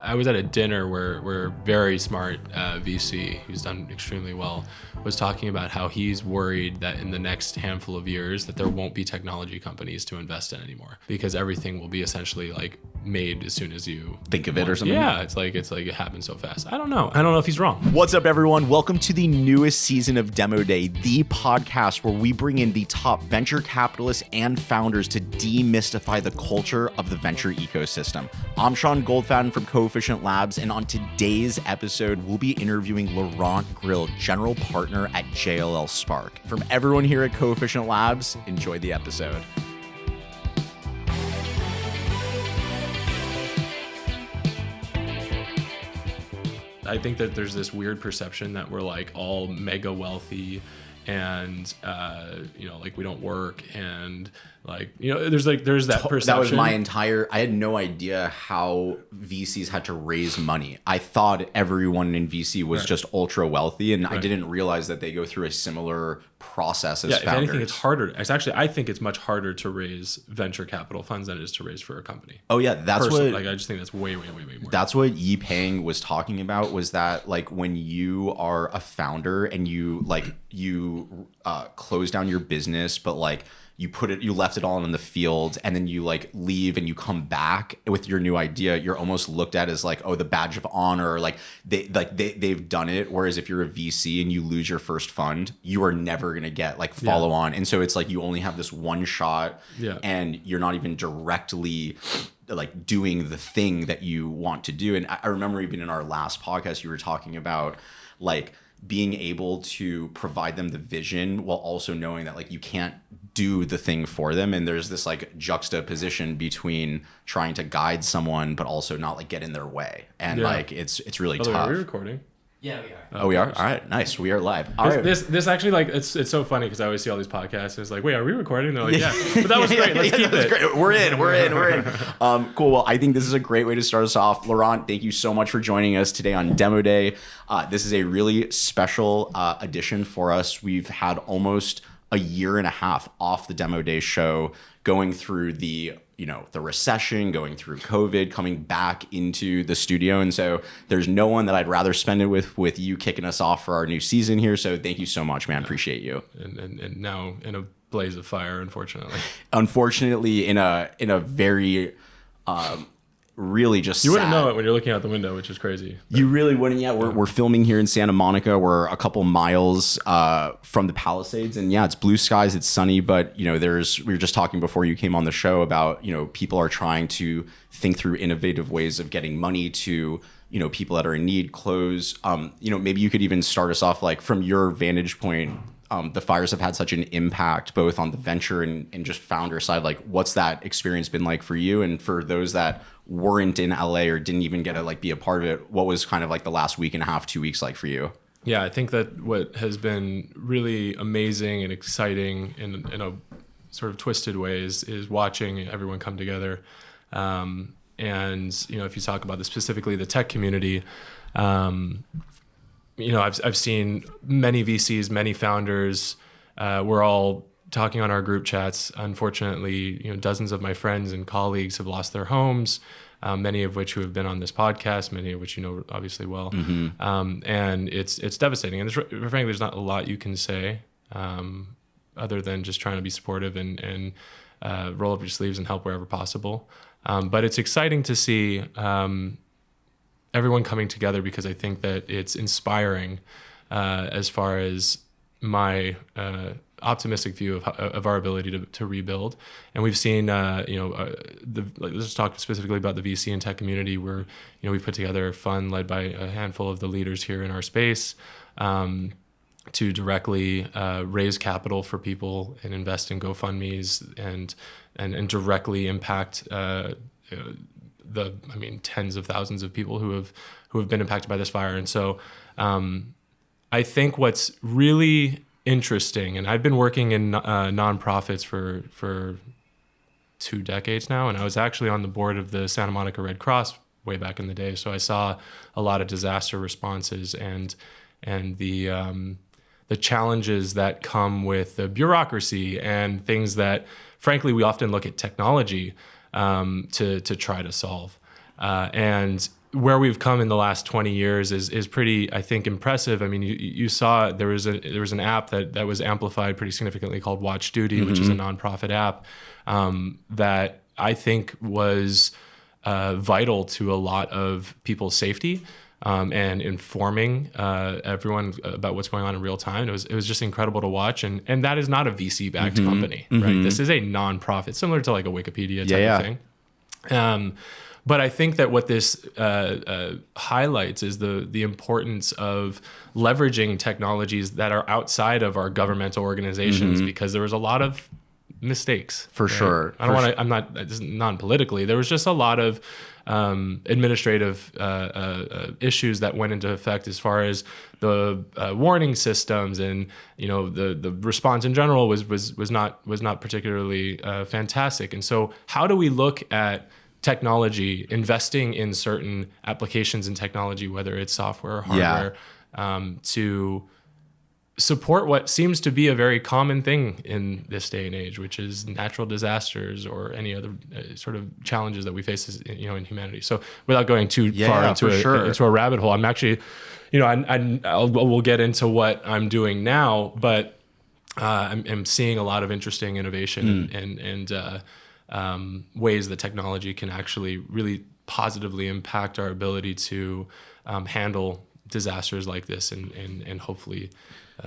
I was at a dinner where very smart VC, who's done extremely well, was talking about how he's worried that in the next handful of years that there won't be technology companies to invest in anymore because everything will be essentially like made as soon as you think of it or something. Yeah, it's like it happens so fast. I don't know if he's wrong. What's up, everyone? Welcome to the newest season of Demo Day, the podcast where we bring in the top venture capitalists and founders to demystify the culture of the venture ecosystem. I'm Goldfaden from Coefficient Labs, and on today's episode, we'll be interviewing Laurent Grill, general partner at JLL Spark. From everyone here at Coefficient Labs, enjoy the episode. I think that there's this weird perception that we're like all mega wealthy and like we don't work and there's that perception. That was I had no idea how VCs had to raise money. I thought everyone in VC was just ultra wealthy, and I didn't realize that they go through a similar process as founders. If anything, it's harder. I think it's much harder to raise venture capital funds than it is to raise for a company. Oh yeah, that's personally. what I just think that's way more. That's what Yi Peng was talking about, was that like when you are a founder and you close down your business, but like you left it all in the field, and then you like leave and you come back with your new idea, you're almost looked at as like, oh, the badge of honor, like they've done it. Whereas if you're a VC and you lose your first fund, you are never gonna get like follow on. And so it's like you only have this one shot, and you're not even directly like doing the thing that you want to do. And I remember even in our last podcast, you were talking about like being able to provide them the vision while also knowing that like you can't do the thing for them, and there's this like juxtaposition between trying to guide someone but also not like get in their way, and like it's really tough. Are we recording? Yeah, we are. Oh, we are? All right, nice. We are live. This actually, like, it's so funny because I always see all these podcasts and it's like, wait, are we recording? And they're like, yeah. But that was great. Let's keep it. Great. We're in. Cool. Well, I think this is a great way to start us off. Laurent, thank you so much for joining us today on Demo Day. This is a really special edition for us. We've had almost a year and a half off the Demo Day show, going through the recession, going through COVID, coming back into the studio. And so there's no one that I'd rather spend it with you kicking us off for our new season here. So thank you so much, man. Appreciate you. And now in a blaze of fire, unfortunately. Unfortunately, in a very really just you wouldn't sad. know it when you're looking out the window, which is crazy. You really wouldn't. Yeah, we're filming here in Santa Monica. We're a couple miles from the Palisades, and yeah, it's blue skies, it's sunny, but we were just talking before you came on the show about people are trying to think through innovative ways of getting money to people that are in need, close. Maybe you could even start us off like from your vantage point. The fires have had such an impact both on the venture and just founder side. Like, what's that experience been like for you? And for those that weren't in LA or didn't even get to like be a part of it, what was kind of like the last week and a half, 2 weeks like for you? Yeah, I think that what has been really amazing and exciting in a sort of twisted ways is watching everyone come together. And if you talk about specifically the tech community, I've seen many VCs, many founders. We're all talking on our group chats. Unfortunately, dozens of my friends and colleagues have lost their homes, many of which who have been on this podcast, many of which obviously well. Mm-hmm. And it's devastating. And frankly, there's not a lot you can say other than just trying to be supportive and roll up your sleeves and help wherever possible. But it's exciting to see everyone coming together, because I think that it's inspiring as far as my optimistic view of our ability to rebuild. And we've seen, let's talk specifically about the VC and tech community, where we put together a fund led by a handful of the leaders here in our space to directly raise capital for people and invest in GoFundMes and directly impact tens of thousands of people who have been impacted by this fire. And so I think what's really interesting, and I've been working in nonprofits for 2 decades now, and I was actually on the board of the Santa Monica Red Cross way back in the day. So I saw a lot of disaster responses and the challenges that come with the bureaucracy and things that, frankly, we often look at technology to try to solve. And where we've come in the last 20 years is pretty, I think, impressive. I mean, you saw there was an app that was amplified pretty significantly called Watch Duty, which is a nonprofit app that I think was vital to a lot of people's safety and informing everyone about what's going on in real time. It was just incredible to watch, and that is not a VC backed company, right? This is a nonprofit, similar to like a Wikipedia type of thing. But I think that what this highlights is the importance of leveraging technologies that are outside of our governmental organizations, because there was a lot of mistakes. For sure. I don't want to, I'm not, this is non-politically, there was just a lot of administrative issues that went into effect as far as the warning systems, and the response in general was not particularly fantastic. And so how do we look at technology, investing in certain applications and technology, whether it's software or hardware, to support what seems to be a very common thing in this day and age, which is natural disasters or any other sort of challenges that we face as, in humanity. So without going too far into a rabbit hole, I'm actually, we'll get into what I'm doing now, but I'm seeing a lot of interesting innovation and ways that technology can actually really positively impact our ability to handle disasters like this and hopefully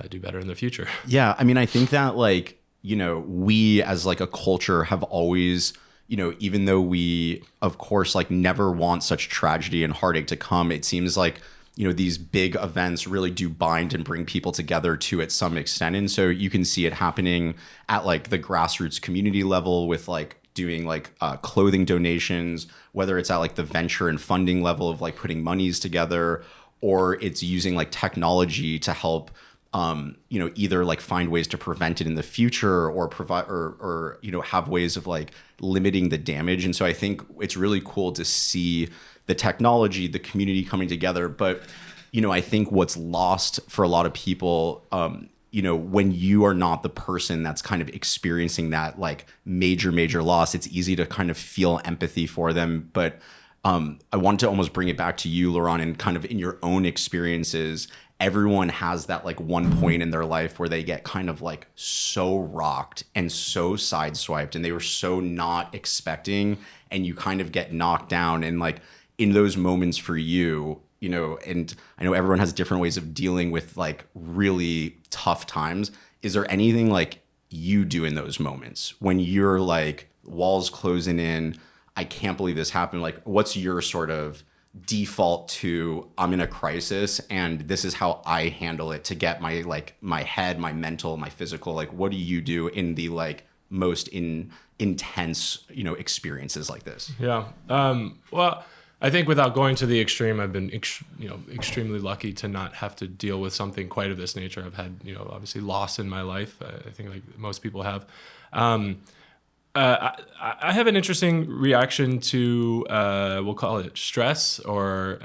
do better in the future. Yeah. I mean, I think that we as like a culture have always, even though we of course like never want such tragedy and heartache to come, it seems like, these big events really do bind and bring people together to at some extent. And so you can see it happening at like the grassroots community level with like doing like clothing donations, whether it's at like the venture and funding level of like putting monies together, or it's using like technology to help, either like find ways to prevent it in the future or provide or have ways of like limiting the damage. And so I think it's really cool to see the technology, the community coming together. But, I think what's lost for a lot of people, when you are not the person that's kind of experiencing that like major loss, it's easy to kind of feel empathy for them. But I wanted to almost bring it back to you, Laurent, and kind of in your own experiences, everyone has that like one point in their life where they get kind of like so rocked and so sideswiped and they were so not expecting, and you kind of get knocked down. And like in those moments for you, and I know everyone has different ways of dealing with like really tough times. Is there anything like you do in those moments when you're like walls closing in, I can't believe this happened? Like, what's your sort of default to, I'm in a crisis and this is how I handle it to get my head, my mental, my physical, like, what do you do in the like most intense, experiences like this? Yeah. Well, I think without going to the extreme, I've been, extremely lucky to not have to deal with something quite of this nature. I've had, obviously loss in my life. I think like most people have. I have an interesting reaction to, we'll call it stress or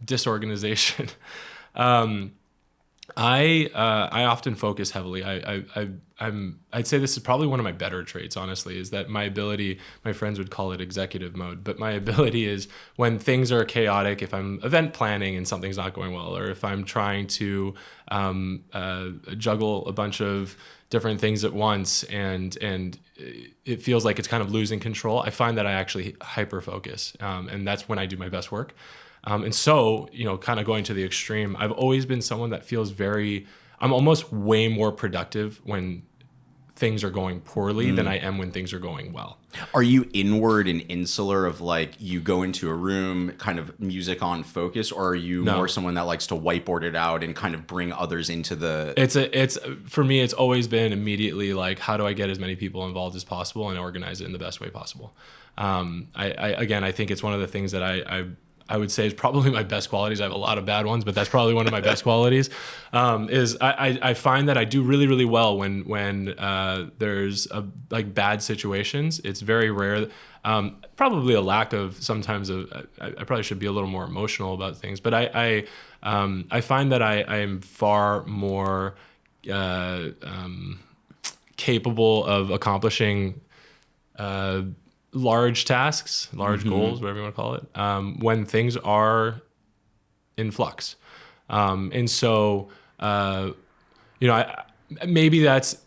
disorganization. I often focus heavily. I'd say this is probably one of my better traits, honestly, is that my ability, my friends would call it executive mode, but my ability is when things are chaotic, if I'm event planning and something's not going well, or if I'm trying to juggle a bunch of different things at once and it feels like it's kind of losing control, I find that I actually hyper focus, and that's when I do my best work. And so, kind of going to the extreme, I've always been someone that feels I'm almost way more productive when things are going poorly than I am when things are going well. Are you inward and insular of like, you go into a room, kind of music on focus, or are you more someone that likes to whiteboard it out and kind of bring others into the... It's for me, it's always been immediately like, how do I get as many people involved as possible and organize it in the best way possible? I think it's one of the things that I would say is probably my best qualities. I have a lot of bad ones, but that's probably one of my best qualities. Is I find that I do really, really well when there's bad situations. It's very rare. Probably a lack of sometimes I probably should be a little more emotional about things, but I find that I am far more capable of accomplishing large tasks, large goals, whatever you want to call it, when things are in flux. And so, maybe that's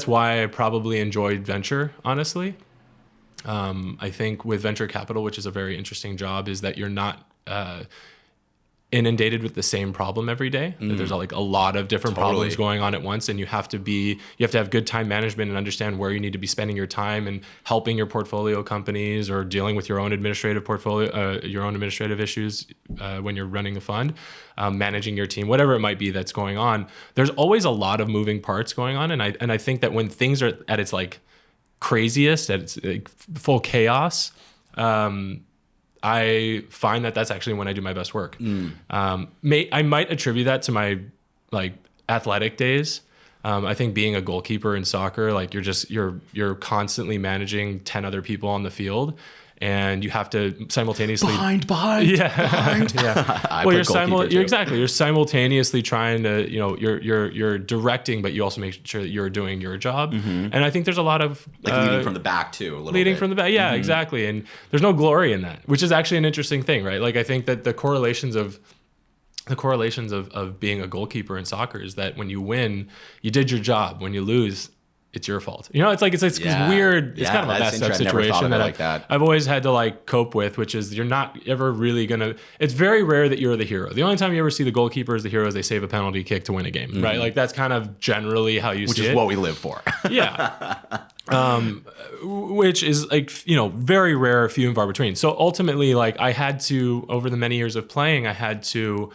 why I probably enjoyed venture, honestly. I think with venture capital, which is a very interesting job, is that you're not inundated with the same problem every day. That there's like a lot of different problems going on at once, and you have to have good time management and understand where you need to be spending your time and helping your portfolio companies or dealing with your own administrative issues when you're running a fund, managing your team, whatever it might be that's going on. There's always a lot of moving parts going on, and I think that when things are at its like craziest, at its like full chaos, I find that that's actually when I do my best work. I might attribute that to my like athletic days. I think being a goalkeeper in soccer, like you're constantly managing 10 other people on the field, and you have to simultaneously behind. Yeah. Well, you're simultaneously trying to, you're directing, but you also make sure that you're doing your job. And I think there's a lot of like leading from the back too, a little leading bit. from the back. Yeah, exactly. And there's no glory in that, which is actually an interesting thing, right? Like I think that the correlations of being a goalkeeper in soccer is that when you win, you did your job. When you lose, it's your fault. It's weird. It's kind of a messed up situation that I've always had to like cope with, which is you're not ever really it's very rare that you're the hero. The only time you ever see the goalkeeper as the hero is they save a penalty kick to win a game, right? Like that's kind of generally how you see it. Which is what we live for. Yeah. Which is like, very rare, few and far between. So ultimately, like I had to, over the many years of playing, I had to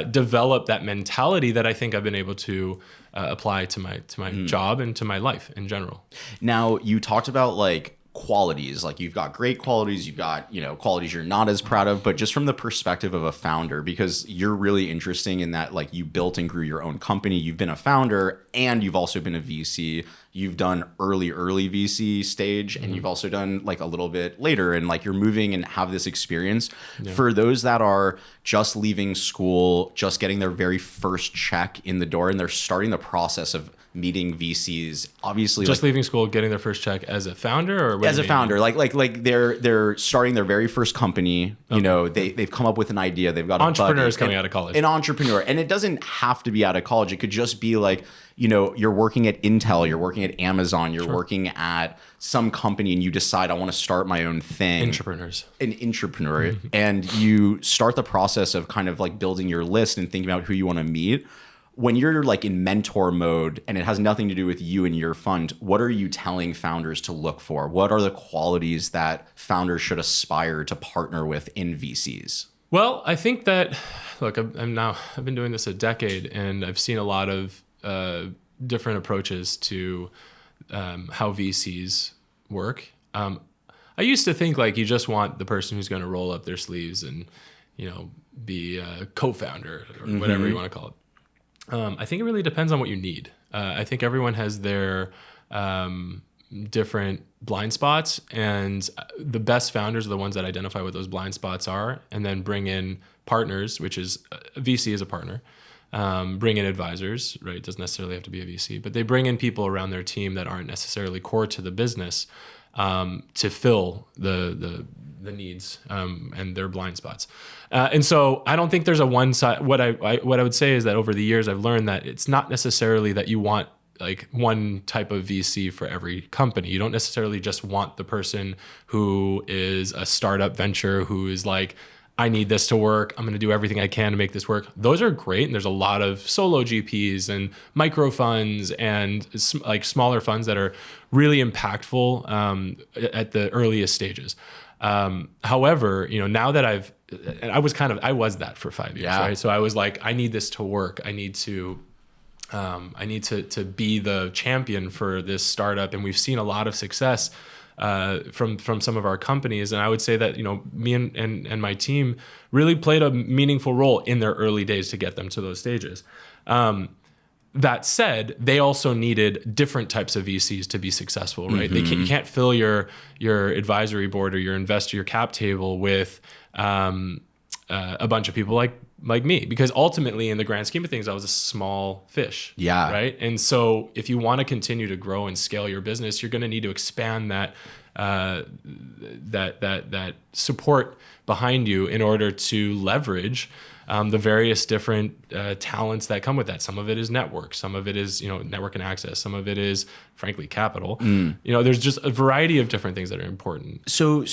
develop that mentality that I think I've been able to apply to my job and to my life in general. Now, you talked about like qualities, like you've got great qualities, you've got, qualities you're not as proud of, but just from the perspective of a founder, because you're really interesting in that, like you built and grew your own company, you've been a founder and you've also been a VC. You've done early VC stage, and you've also done like a little bit later, and like you're moving and have this experience. Yeah. For those that are just leaving school, just getting their very first check in the door, and they're starting the process of meeting VCs, obviously just leaving school, getting their first check as a founder, or as a founder, like they're starting their very first company. Okay. They've come up with an idea. They've got entrepreneurs coming out of college. An entrepreneur, and it doesn't have to be out of college. It could just be like, you're working at Intel, you're working at Amazon, you're working at some company, and you decide I want to start my own thing. An entrepreneur, and you start the process of kind of like building your list and thinking about who you want to meet. When you're like in mentor mode and it has nothing to do with you and your fund, what are you telling founders to look for? What are the qualities that founders should aspire to partner with in VCs? Well, I think that, look, I've been doing this a decade, and I've seen a lot of different approaches to how VCs work. I used to think like you just want the person who's going to roll up their sleeves and, be a co-founder or whatever you want to call it. I think it really depends on what you need. I think everyone has their different blind spots, and the best founders are the ones that identify what those blind spots are and then bring in partners, which is a VC is a partner. Bring in advisors, right? It doesn't necessarily have to be a VC, but they bring in people around their team that aren't necessarily core to the business to fill the needs and their blind spots. And so I don't think there's a one side. What I would say is that over the years I've learned that it's not necessarily that you want like one type of VC for every company. You don't necessarily just want the person who is a startup venture who is like, I need this to work. I'm going to do everything I can to make this work. Those are great. And there's a lot of solo GPs and micro funds and like smaller funds that are really impactful at the earliest stages. However, now that I was that for 5 years, right? So I was like, I need this to work. I need to be the champion for this startup. And we've seen a lot of success from some of our companies. And I would say that, me and my team really played a meaningful role in their early days to get them to those stages. That said, they also needed different types of VCs to be successful, right? Mm-hmm. You can't fill your advisory board or your cap table with a bunch of people like me, because ultimately in the grand scheme of things, I was a small fish. Yeah. Right. And so if you want to continue to grow and scale your business, you're going to need to expand that that support behind you in order to leverage the various different talents that come with that. Some of it is network, some of it is network and access, some of it is frankly capital. There's just a variety of different things that are important. So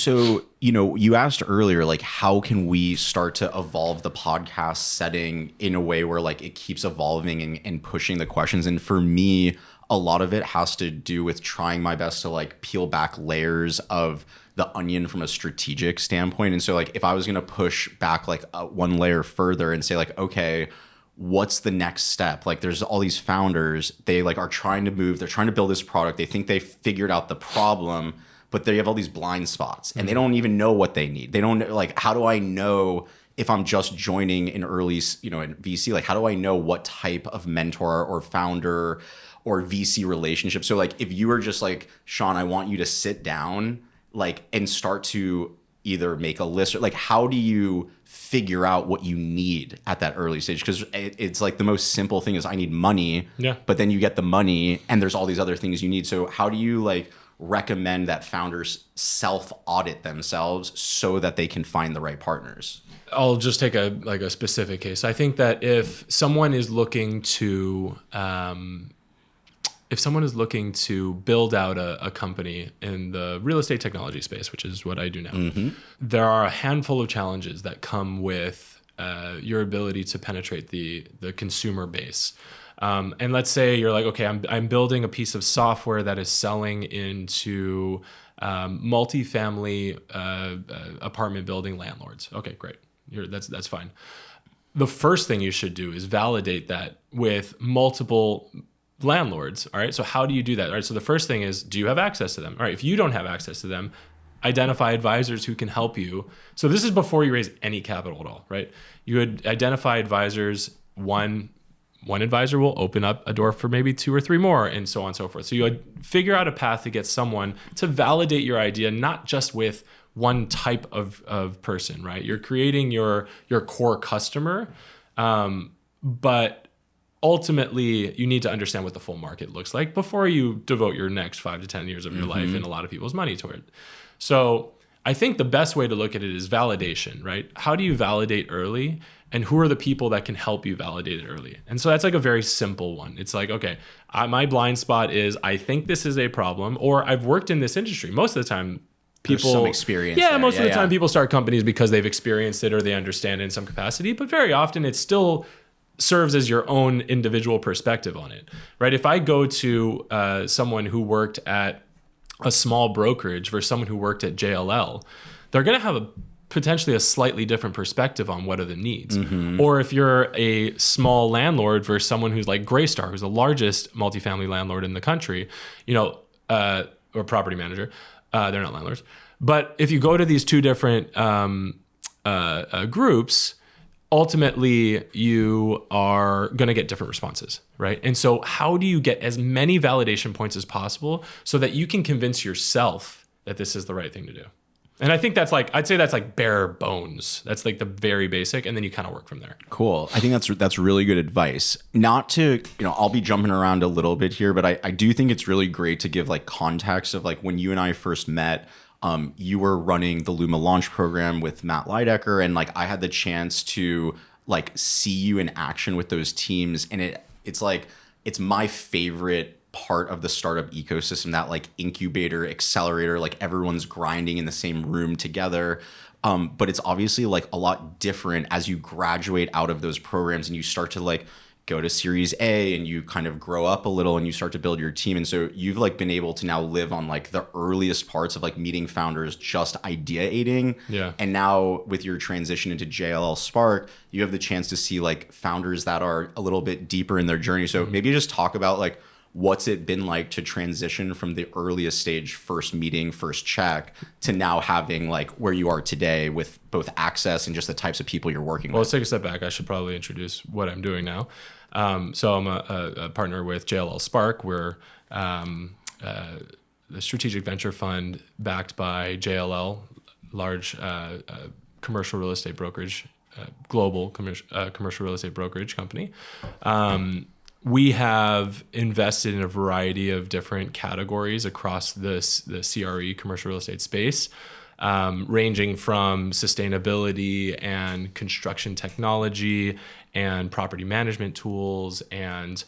you asked earlier, like, how can we start to evolve the podcast setting in a way where like it keeps evolving and pushing the questions? And for me, a lot of it has to do with trying my best to like peel back layers of the onion from a strategic standpoint. And so like if I was going to push back like one layer further and say like, okay, what's the next step? Like there's all these founders, they like are trying to move, they're trying to build this product. They think they figured out the problem, but they have all these blind spots and they don't even know what they need. They don't like, how do I know if I'm just joining an early, in VC, like how do I know what type of mentor or founder or VC relationship? So like if you were just like, Sean, I want you to sit down like and start to either make a list or like how do you figure out what you need at that early stage? Because it's like the most simple thing is I need money, but then you get the money and there's all these other things you need. So how do you like recommend that founders self-audit themselves so that they can find the right partners? I'll just take a specific case. I think that if someone is looking to build out a company in the real estate technology space, which is what I do now, there are a handful of challenges that come with your ability to penetrate the consumer base. And let's say you're like, okay, I'm building a piece of software that is selling into multifamily apartment building landlords. Okay, great. That's fine. The first thing you should do is validate that with multiple landlords. All right. So how do you do that? All right. So the first thing is, do you have access to them? All right. If you don't have access to them, identify advisors who can help you. So this is before you raise any capital at all, right? You would identify advisors. One advisor will open up a door for maybe 2 or 3 more, and so on and so forth. So you would figure out a path to get someone to validate your idea, not just with one type of person, right? You're creating your core customer, but ultimately you need to understand what the full market looks like before you devote your next 5 to 10 years of your life and a lot of people's money toward it. So I think the best way to look at it is validation, right? How do you validate early, and who are the people that can help you validate it early? And so that's like a very simple one. It's like, okay, my blind spot is I think this is a problem, or I've worked in this industry. Most of the time, people, there's some experience. Yeah, most of the time people start companies because they've experienced it or they understand it in some capacity, but very often it still serves as your own individual perspective on it, right? If I go to someone who worked at a small brokerage versus someone who worked at JLL, they're going to have potentially a slightly different perspective on what are the needs. Or if you're a small landlord versus someone who's like Greystar, who's the largest multifamily landlord in the country, or property manager, they're not landlords. But if you go to these two different groups, ultimately you are going to get different responses, right? And so how do you get as many validation points as possible so that you can convince yourself that this is the right thing to do? And I think I'd say that's like bare bones. That's like the very basic, and then you kind of work from there. Cool. I think that's really good advice. Not to, I'll be jumping around a little bit here, but I do think it's really great to give like context of like when you and I first met. You were running the Luma launch program with Matt Leidecker, and like I had the chance to like see you in action with those teams, and it's my favorite part of the startup ecosystem, that like incubator, accelerator, like everyone's grinding in the same room together. But it's obviously like a lot different as you graduate out of those programs and you start to like go to Series A and you kind of grow up a little and you start to build your team. And so you've like been able to now live on like the earliest parts of like meeting founders, just ideating. Yeah. And now with your transition into JLL Spark, you have the chance to see like founders that are a little bit deeper in their journey. So maybe just talk about like, what's it been like to transition from the earliest stage, first meeting, first check, to now having like where you are today with both access and just the types of people you're working with? Well, let's take a step back. I should probably introduce what I'm doing now. So I'm a partner with JLL Spark. We're the strategic venture fund backed by JLL, large commercial real estate brokerage, global commercial real estate brokerage company. we have invested in a variety of different categories across the CRE, commercial real estate space, ranging from sustainability and construction technology and property management tools and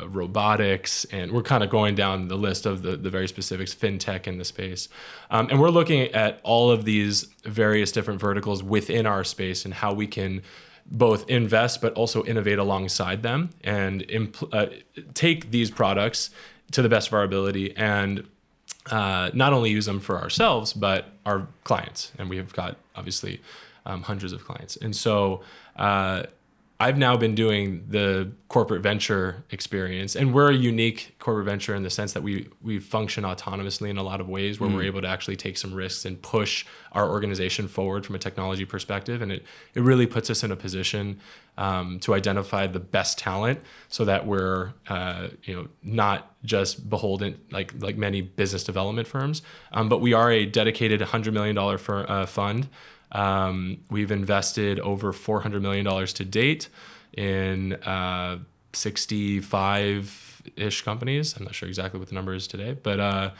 robotics, and we're kind of going down the list of the very specifics, fintech in the space. And we're looking at all of these various different verticals within our space and how we can both invest but also innovate alongside them and take these products to the best of our ability and not only use them for ourselves, but our clients. And we have got obviously hundreds of clients. And so I've now been doing the corporate venture experience, and we're a unique corporate venture in the sense that we function autonomously in a lot of ways where we're able to actually take some risks and push our organization forward from a technology perspective. And it really puts us in a position to identify the best talent so that we're not just beholden like many business development firms, but we are a dedicated $100 million fund. We've invested over $400 million to date in 65-ish companies. I'm not sure exactly what the number is today, but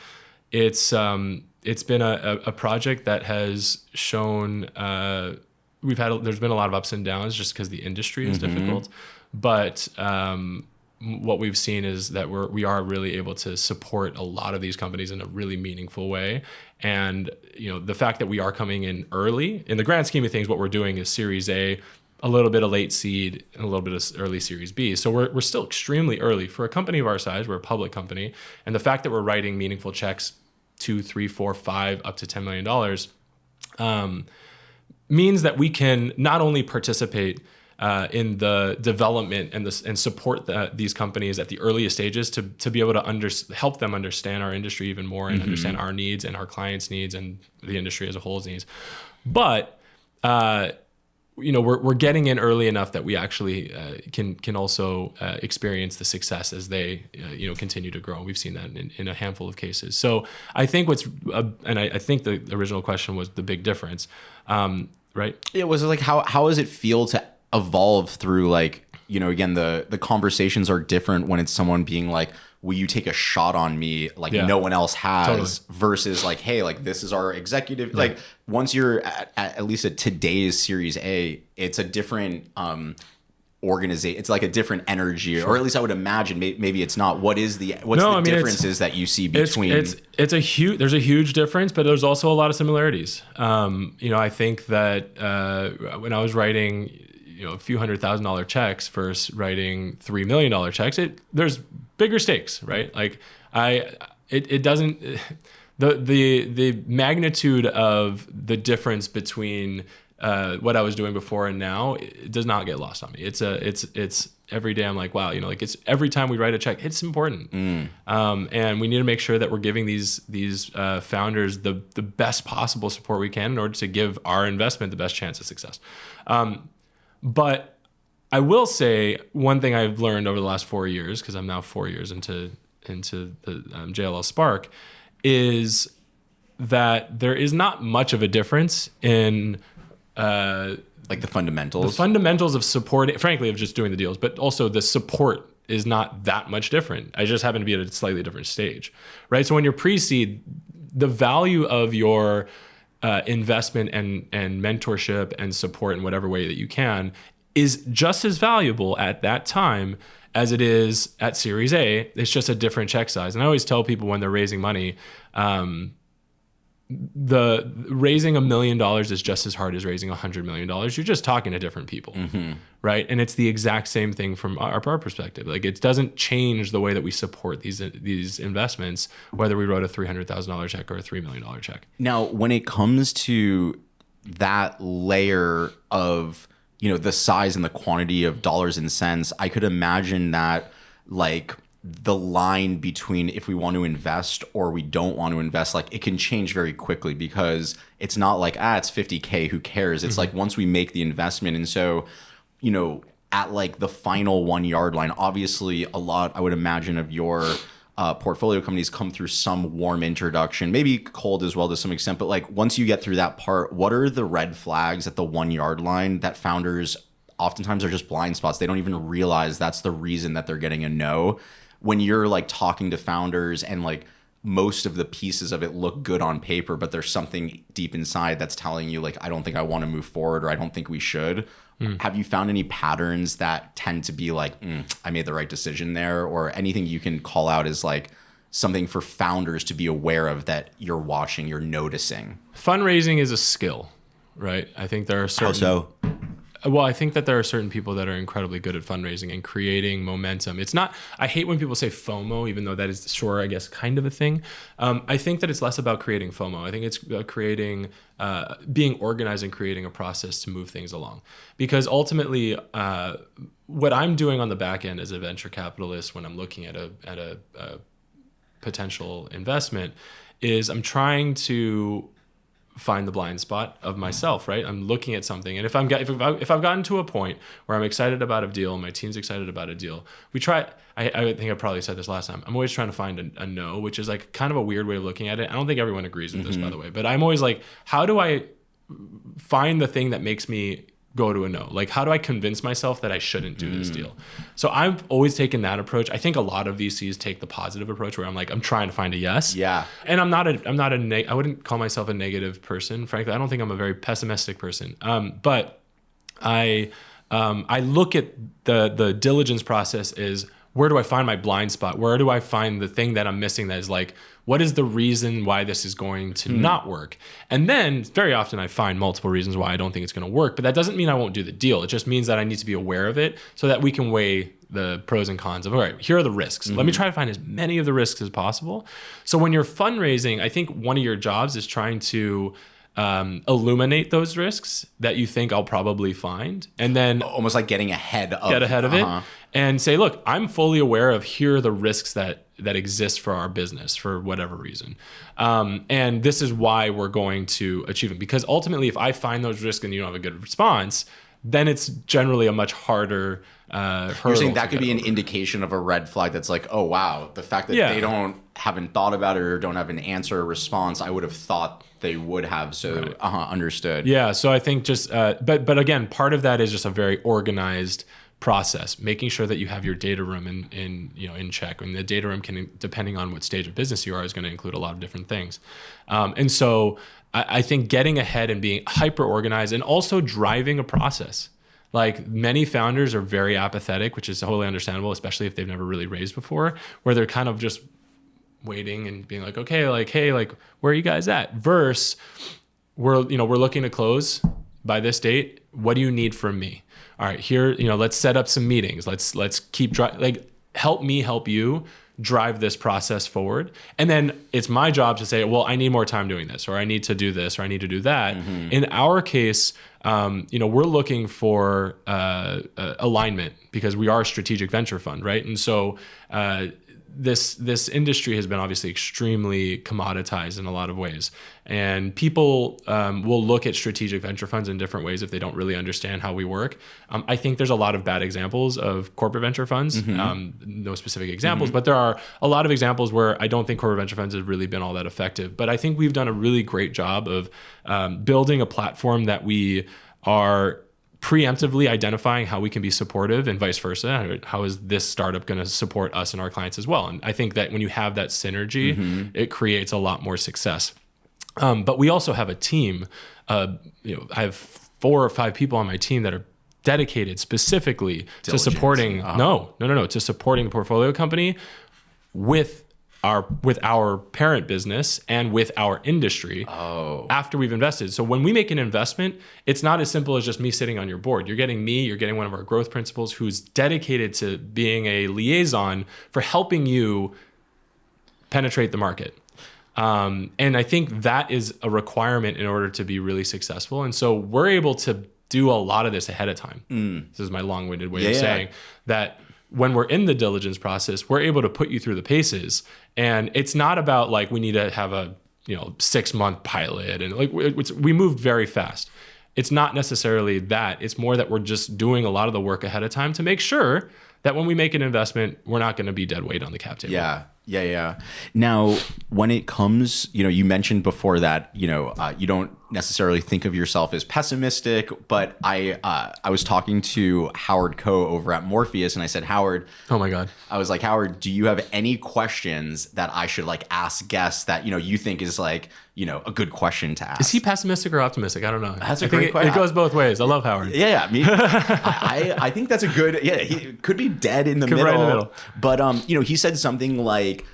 it's been a project that has shown there's been a lot of ups and downs just because the industry is difficult, but what we've seen is that we are really able to support a lot of these companies in a really meaningful way. And the fact that we are coming in early, in the grand scheme of things, what we're doing is Series A, a little bit of late seed, and a little bit of early Series B. So we're still extremely early for a company of our size. We're a public company, and the fact that we're writing meaningful checks, 2, 3, 4, 5, up to $10 million, means that we can not only participate in the development and support these companies at the earliest stages to be able to help them understand our industry even more and understand our needs and our clients' needs and the industry as a whole's needs. But we're getting in early enough that we actually can also experience the success as they continue to grow. We've seen that in a handful of cases. So I think I think the original question was the big difference, right? It was like how does it feel to evolve through again, the conversations are different when it's someone being like, will you take a shot on me no one else has, totally, versus like, hey, like this is our executive. Yeah. Like once you're at least at today's Series A, it's a different organization. It's like a different energy, sure, or at least I would imagine. Maybe it's not. What's the differences that you see between? There's a huge difference, but there's also a lot of similarities. I think that when I was writing a few $100,000 checks versus writing $3 million checks, there's bigger stakes, right? Like it doesn't, the magnitude of the difference between what I was doing before and now, it does not get lost on me. It's every day I'm like, wow, it's every time we write a check, it's important. And we need to make sure that we're giving these founders the best possible support we can in order to give our investment the best chance of success. But I will say one thing I've learned over the last 4 years, because I'm now 4 years into the JLL Spark, is that there is not much of a difference in like the fundamentals. The fundamentals of supporting, frankly, of just doing the deals, but also the support is not that much different. I just happen to be at a slightly different stage, right? So when you're pre-seed, the value of your investment and mentorship and support in whatever way that you can is just as valuable at that time as it is at Series A. It's just a different check size. And I always tell people when they're raising money, the raising $1 million is just as hard as raising $100 million. You're just talking to different people, right? And it's the exact same thing from our perspective. Like it doesn't change the way that we support these investments, whether we wrote a $300,000 check or a $3 million check. Now, when it comes to that layer of the size and the quantity of dollars and cents, I could imagine that like the line between if we want to invest or we don't want to invest, like it can change very quickly because it's not like, it's $50K, who cares? It's like once we make the investment. And so, at like the final 1 yard line, obviously a lot, I would imagine, of your portfolio companies come through some warm introduction, maybe cold as well to some extent. But like once you get through that part, what are the red flags at the 1 yard line that founders oftentimes are just blind spots. They don't even realize that's the reason that they're getting a no. When you're like talking to founders and like most of the pieces of it look good on paper, but there's something deep inside that's telling you like, I don't think I want to move forward, or I don't think we should. Have you found any patterns that tend to be like, I made the right decision there, or anything you can call out as like something for founders to be aware of that you're watching, you're noticing? Fundraising is a skill, right? I think there are certain... How so? Well, I think that there are certain people that are incredibly good at fundraising and creating momentum. It's not, I hate when people say FOMO, even though that is, sure, I guess, kind of a thing. I think that it's less about creating FOMO. I think it's about creating, being organized and creating a process to move things along. Because ultimately, what I'm doing on the back end as a venture capitalist when I'm looking at a potential investment is I'm trying to find the blind spot of myself, right? I'm looking at something, and if I've gotten to a point where I'm excited about a deal and my team's excited about a deal, we try. I think I probably said this last time. I'm always trying to find a no, which is like kind of a weird way of looking at it. I don't think everyone agrees with this, by the way, but I'm always like, how do I find the thing that makes me go to a no? Like, how do I convince myself that I shouldn't do this deal? So I've always taken that approach. I think a lot of VCs take the positive approach where I'm like, I'm trying to find a yes. Yeah. And I wouldn't call myself a negative person. Frankly, I don't think I'm a very pessimistic person. But I look at the diligence process is, where do I find my blind spot? Where do I find the thing that I'm missing that is like, what is the reason why this is going to not work? And then very often I find multiple reasons why I don't think it's going to work, but that doesn't mean I won't do the deal. It just means that I need to be aware of it so that we can weigh the pros and cons of, all right, here are the risks. Let me try to find as many of the risks as possible. So when you're fundraising, I think one of your jobs is trying to illuminate those risks that you think I'll probably find, and then Almost like getting ahead of it and say, look, I'm fully aware of, here are the risks that exist for our business for whatever reason. And this is why we're going to achieve them. Because ultimately, if I find those risks and you don't have a good response, then it's generally a much harder hurdle. You're saying that could be an indication of a red flag that's like, oh, wow, the fact that they haven't thought about it or don't have an answer or response, I would have thought they would have. So, understood. Yeah. So I think just, but again, part of that is just a very organized process, making sure that you have your data room in check. And the data room can, depending on what stage of business you are, is going to include a lot of different things. And so I think getting ahead and being hyper organized and also driving a process. Like, many founders are very apathetic, which is totally understandable, especially if they've never really raised before, where they're kind of just waiting and being like, okay, like, hey, like, where are you guys at? Versus we're looking to close by this date. What do you need from me? All right, here, let's set up some meetings. Let's keep help me help you drive this process forward. And then it's my job to say, well, I need more time doing this, or I need to do this, or I need to do that. In our case, we're looking for alignment because we are a strategic venture fund, right? And so this industry has been obviously extremely commoditized in a lot of ways. And people will look at strategic venture funds in different ways if they don't really understand how we work. I think there's a lot of bad examples of corporate venture funds, no specific examples, but there are a lot of examples where I don't think corporate venture funds have really been all that effective. But I think we've done a really great job of building a platform that we are preemptively identifying how we can be supportive and vice versa. How is this startup going to support us and our clients as well? And I think that when you have that synergy, it creates a lot more success. But we also have a team. I have 4 or 5 people on my team that are dedicated specifically to supporting. To supporting the portfolio company with our parent business and with our industry after we've invested. So when we make an investment, it's not as simple as just me sitting on your board. You're getting me, you're getting one of our growth principals who's dedicated to being a liaison for helping you penetrate the market. And I think that is a requirement in order to be really successful. And so we're able to do a lot of this ahead of time. This is my long-winded way of saying that when we're in the diligence process, we're able to put you through the paces. And it's not about like, we need to have a 6-month pilot. And like, we moved very fast. It's not necessarily that. It's more that we're just doing a lot of the work ahead of time to make sure that when we make an investment, we're not going to be dead weight on the cap table. Yeah. Yeah. Now, when it comes, you mentioned before that, you don't necessarily think of yourself as pessimistic, but I was talking to Howard Koh over at Morpheus, and I said, Howard, Oh my God. I was like, Howard, do you have any questions that I should like ask guests that, you think is like, a good question to ask? Is he pessimistic or optimistic? I don't know. That's a I think great question. It goes both ways. I love Howard. Yeah. I think that's a good, he could be dead in the middle. Right in the middle. But, he said something like,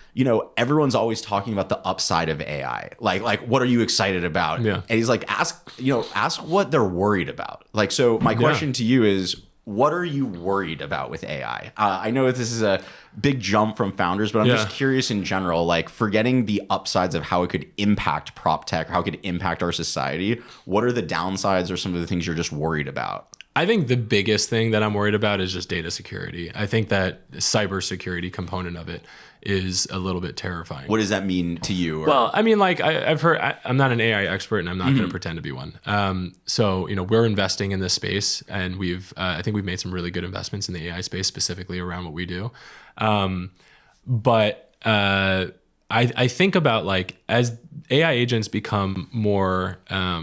everyone's always talking about the upside of AI. Like, what are you excited about? Yeah. And he's like, ask what they're worried about. Like, so my question to you is, what are you worried about with AI? I know this is a big jump from founders, but I'm just curious in general, like forgetting the upsides of how it could impact prop tech, how it could impact our society. What are the downsides or some of the things you're just worried about? I think the biggest thing that I'm worried about is just data security. I think that cybersecurity component of it is a little bit terrifying. What does that mean to you? Well, I mean, like I've heard, I'm not an AI expert, and I'm not going to pretend to be one. So, we're investing in this space, and I think we've made some really good investments in the AI space, specifically around what we do. But I think about like as AI agents become more, I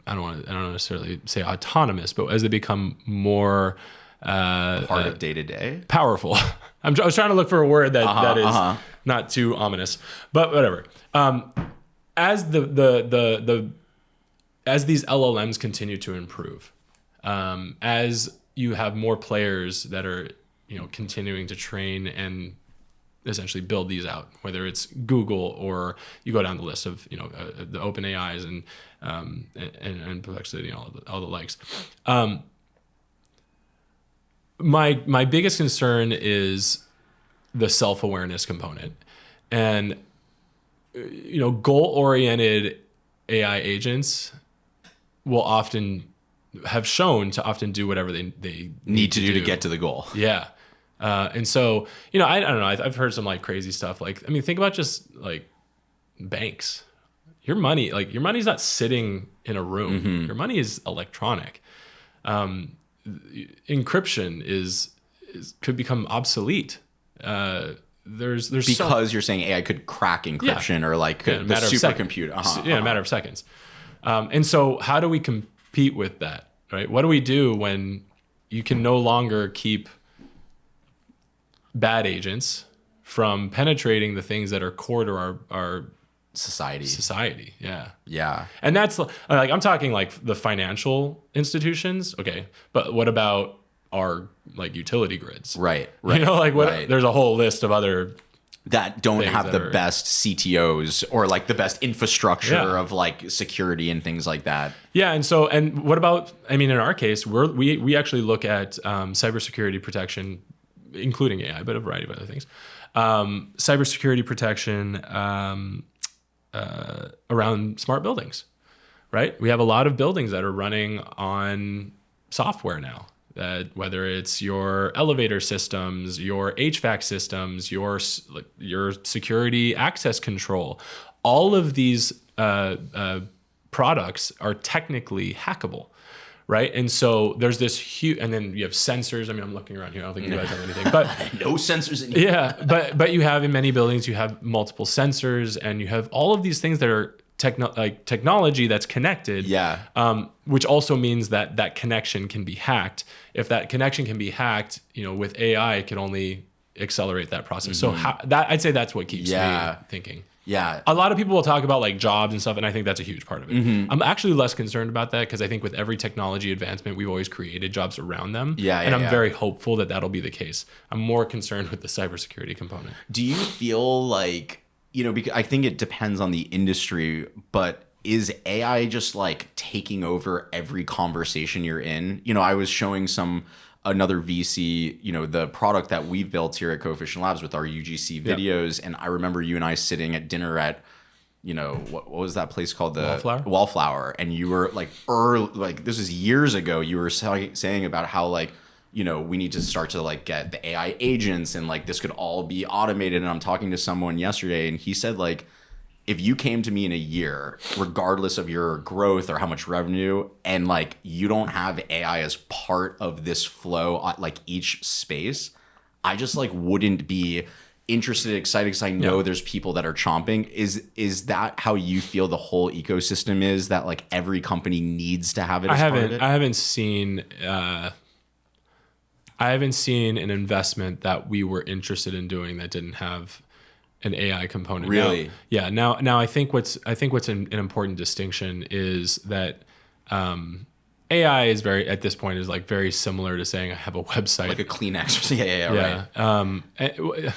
don't necessarily say autonomous, but as they become more part of day to day, powerful. I was trying to look for a word that is not too ominous, but whatever. As as these LLMs continue to improve, as you have more players that are continuing to train and essentially build these out, whether it's Google or you go down the list of the open AIs and Perplexity and all the likes. My biggest concern is the self-awareness component, and goal-oriented AI agents will often have shown to often do whatever they need to do to get to the goal. Yeah. And so, I don't know. I've heard some like crazy stuff. Like, I mean, think about just like banks. Your money's not sitting in a room. Mm-hmm. Your money is electronic. Encryption could become obsolete. There's because you're saying AI could crack encryption or like the supercomputer. In a matter of seconds. And so how do we compete with that? Right? What do we do when you can no longer keep bad agents from penetrating the things that are core to our society? Yeah. And that's like, I'm talking like the financial institutions. Okay. But what about our like utility grids? Right. There's a whole list of other that don't have the best CTOs or like the best infrastructure of like security and things like that. Yeah. And what about, in our case, we actually look at cybersecurity protection, including AI, but a variety of other things. Cybersecurity protection around smart buildings, right? We have a lot of buildings that are running on software now. Whether it's your elevator systems, your HVAC systems, your security access control, all of these products are technically hackable. Right. And so there's this huge, and then you have sensors. I'm looking around here. I don't think you guys have anything, but no sensors in here. Yeah. But you have in many buildings, you have multiple sensors, and you have all of these things that are technology that's connected. Yeah. Which also means that connection can be hacked. If that connection can be hacked, with AI, it can only accelerate that process. Mm-hmm. So I'd say that's what keeps me thinking. Yeah. A lot of people will talk about like jobs and stuff, and I think that's a huge part of it. Mm-hmm. I'm actually less concerned about that because I think with every technology advancement, we've always created jobs around them. And I'm very hopeful that that'll be the case. I'm more concerned with the cybersecurity component. Do you feel like, because I think it depends on the industry, but is AI just like taking over every conversation you're in? I was showing another VC, the product that we've built here at Coefficient Labs with our UGC videos. And I remember you and I sitting at dinner at, what was that place called? Wallflower. And you were like, this was years ago. You were saying about how like, we need to start to like get the AI agents and like this could all be automated. And I'm talking to someone yesterday and he said like, if you came to me in a year, regardless of your growth or how much revenue, and like you don't have AI as part of this flow, like each space, I just like wouldn't be interested, excited because I know there's people that are chomping. Is that how you feel the whole ecosystem is, that like every company needs to have it as part of it? I haven't seen an investment that we were interested in doing that didn't have an AI component. Really? Now I think what's an important distinction is that AI is at this point is like very similar to saying I have a website, like a Kleenex. Right.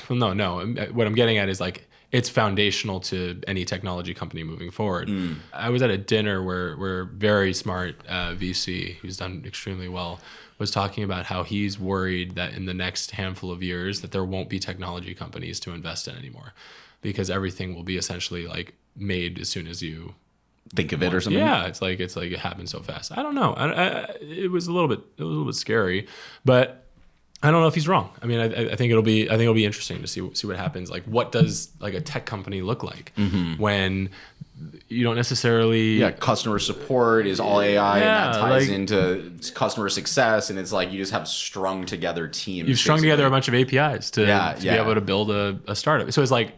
Well, no. What I'm getting at is like it's foundational to any technology company moving forward. I was at a dinner where very smart VC who's done extremely well was talking about how he's worried that in the next handful of years that there won't be technology companies to invest in anymore, because everything will be essentially like made as soon as you think of it or something. Yeah, it's like it happens so fast. I don't know. It was a little bit scary, but I don't know if he's wrong. I mean, I think it'll be interesting to see what happens. Like, what does like a tech company look like when you don't necessarily customer support is all AI, and that ties into customer success, and it's like you just have strung together teams. You've strung together a bunch of APIs to be able to build a startup. So it's like,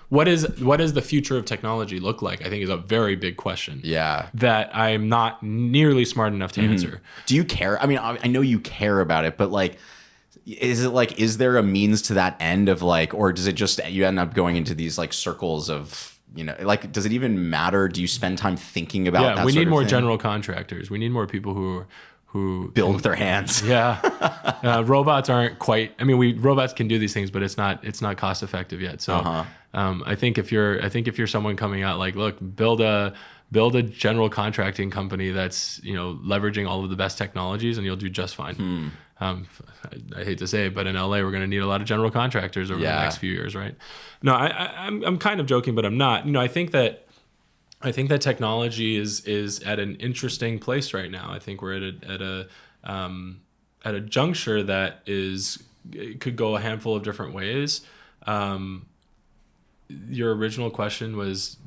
what is the future of technology look like? I think is a very big question. Yeah, that I'm not nearly smart enough to answer. Do you care? I mean, I know you care about it, but like, is there a means to that end of like, or does it just you end up going into these like circles of, you know, like, does it even matter? Do you spend time thinking about that? We need more general contractors. We need more people who build with their hands. Yeah. Robots aren't quite, I mean, robots can do these things, but it's not cost effective yet. So I think if you're someone coming out like, look, build a general contracting company that's, you know, leveraging all of the best technologies, and you'll do just fine. I hate to say it, but in LA, we're going to need a lot of general contractors over the next few years, right? No, I'm kind of joking, but I'm not. You know, I think that technology is at an interesting place right now. I think we're at a juncture that it could go a handful of different ways. Your original question was,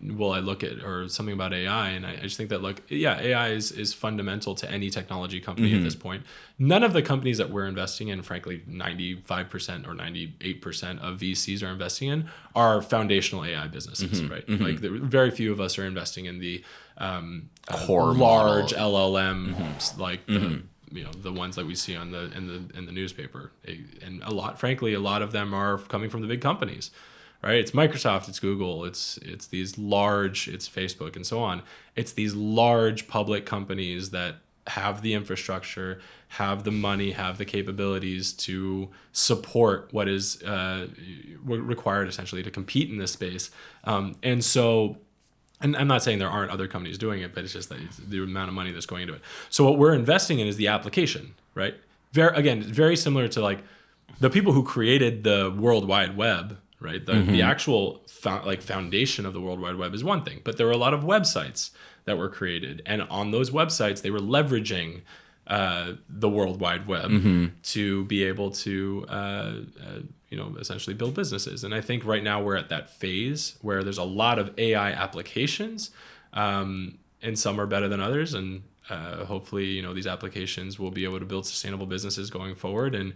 will I look at, or something about AI, and I just think that AI is fundamental to any technology company at this point. None of the companies that we're investing in, frankly, 95% or 98% of VCs are investing in are foundational AI businesses, right? Like very few of us are investing in the core large LLM, like you know, the ones that we see in the newspaper, and a lot of them are coming from the big companies. Right, it's Microsoft, it's Google, it's these large, it's Facebook, and so on. It's these large public companies that have the infrastructure, have the money, have the capabilities to support what is required essentially to compete in this space. And so, and I'm not saying there aren't other companies doing it, but it's just that it's the amount of money that's going into it. So what we're investing in is the application, right? Very similar to like the people who created the World Wide Web. Right, the actual foundation of the World Wide Web is one thing, but there were a lot of websites that were created, and on those websites they were leveraging the World Wide Web to be able to essentially build businesses. And I think right now we're at that phase where there's a lot of AI applications, and some are better than others, and hopefully, you know, these applications will be able to build sustainable businesses going forward, and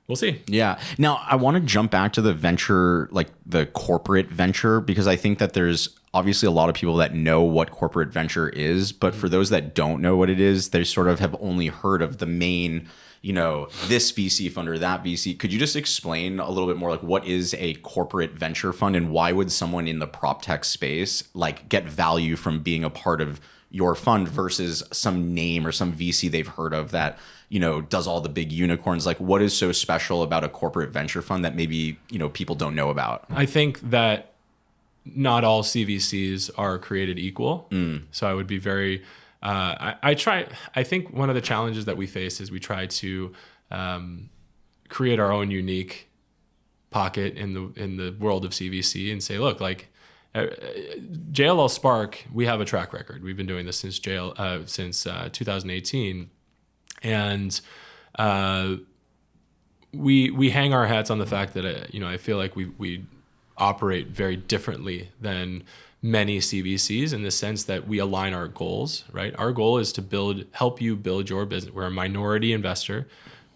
we'll see. Yeah. Now, I want to jump back to the venture, like the corporate venture, because I think that there's obviously a lot of people that know what corporate venture is, but for those that don't know what it is, they sort of have only heard of the main, you know, this VC fund or that VC. Could you just explain a little bit more, like, what is a corporate venture fund, and why would someone in the prop tech space like get value from being a part of your fund versus some name or some VC they've heard of that, you know, does all the big unicorns? Like, what is so special about a corporate venture fund that maybe, you know, people don't know about? I think that not all CVCs are created equal. So I would be very, I think one of the challenges that we face is we try to create our own unique pocket in the world of CVC and say, look, like, JLL Spark, we have a track record. We've been doing this since 2018, and we hang our hats on the fact that I feel like we operate very differently than many CVCs in the sense that we align our goals. Right, our goal is to help you build your business. We're a minority investor.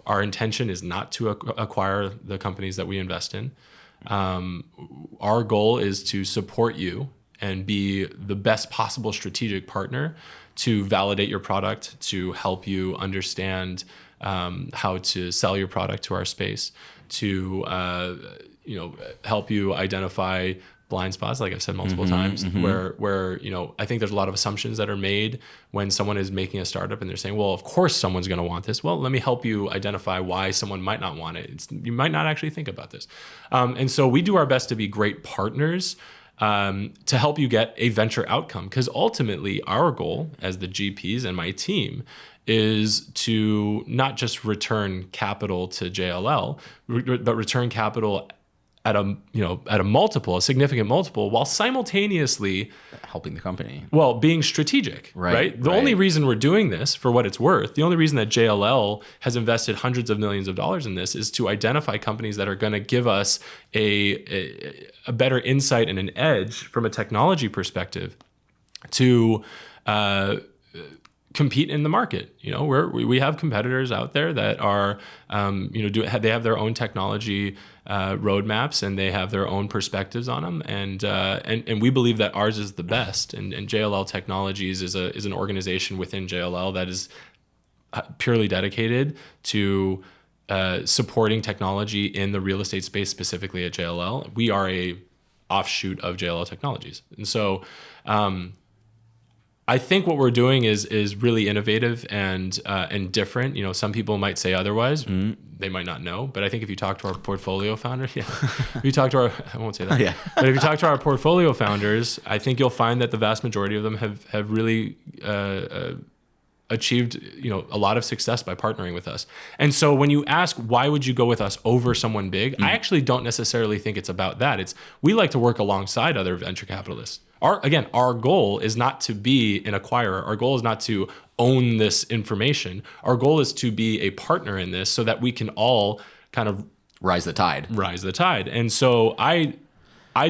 Our intention is not to acquire the companies that we invest in. Our goal is to support you and be the best possible strategic partner to validate your product, to help you understand how to sell your product to our space, to help you identify blind spots, like I've said multiple times, where I think there's a lot of assumptions that are made when someone is making a startup and they're saying, well, of course someone's going to want this. Well, let me help you identify why someone might not want it. You might not actually think about this. And so we do our best to be great partners to help you get a venture outcome. Because ultimately our goal as the GPs and my team is to not just return capital to JLL, but return capital at a multiple, a significant multiple, while simultaneously helping the company. Well, being strategic, right? The only reason we're doing this, for what it's worth, the only reason that JLL has invested hundreds of millions of dollars in this is to identify companies that are going to give us a better insight and an edge from a technology perspective to compete in the market. We have competitors out there that are, they have their own technology roadmaps and they have their own perspectives on them, and we believe that ours is the best. And JLL Technologies is an organization within JLL that is purely dedicated to supporting technology in the real estate space, specifically at JLL. We are a offshoot of JLL Technologies, and so. I think what we're doing is really innovative and different. Some people might say otherwise. They might not know, but I think if you talk to our portfolio founders, if you talk to I won't say that. But if you talk to our portfolio founders, I think you'll find that the vast majority of them have really achieved a lot of success by partnering with us. And so when you ask why would you go with us over someone big, I actually don't necessarily think it's about that. We like to work alongside other venture capitalists. Our goal is not to be an acquirer. Our goal is not to own this information. Our goal is to be a partner in this so that we can all kind of rise the tide. And so I'd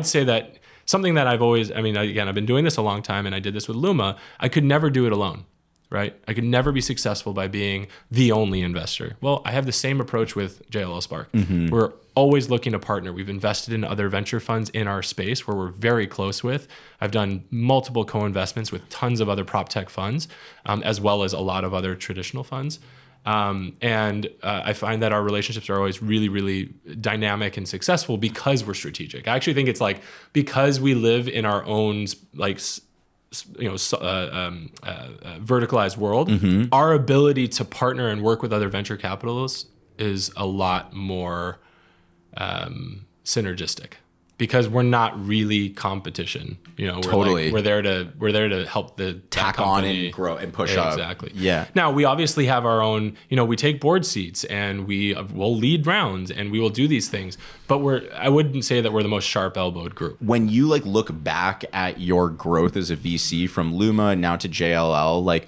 say that something that I've always, I've been doing this a long time, and I did this with Luma. I could never do it alone, right? I could never be successful by being the only investor. Well, I have the same approach with JLL Spark. We're always looking to partner. We've invested in other venture funds in our space where we're very close with. I've done multiple co-investments with tons of other prop tech funds, as well as a lot of other traditional funds. I find that our relationships are always really, really dynamic and successful because we're strategic. I actually think it's like because we live in our own verticalized world, our ability to partner and work with other venture capitalists is a lot more synergistic because we're not really competition. We're there to help the tack on and grow and push up. Exactly. Yeah. Now we obviously have our own. We take board seats and we'll lead rounds and we will do these things. But I wouldn't say that we're the most sharp-elbowed group. When you look back at your growth as a VC from Luma now to JLL,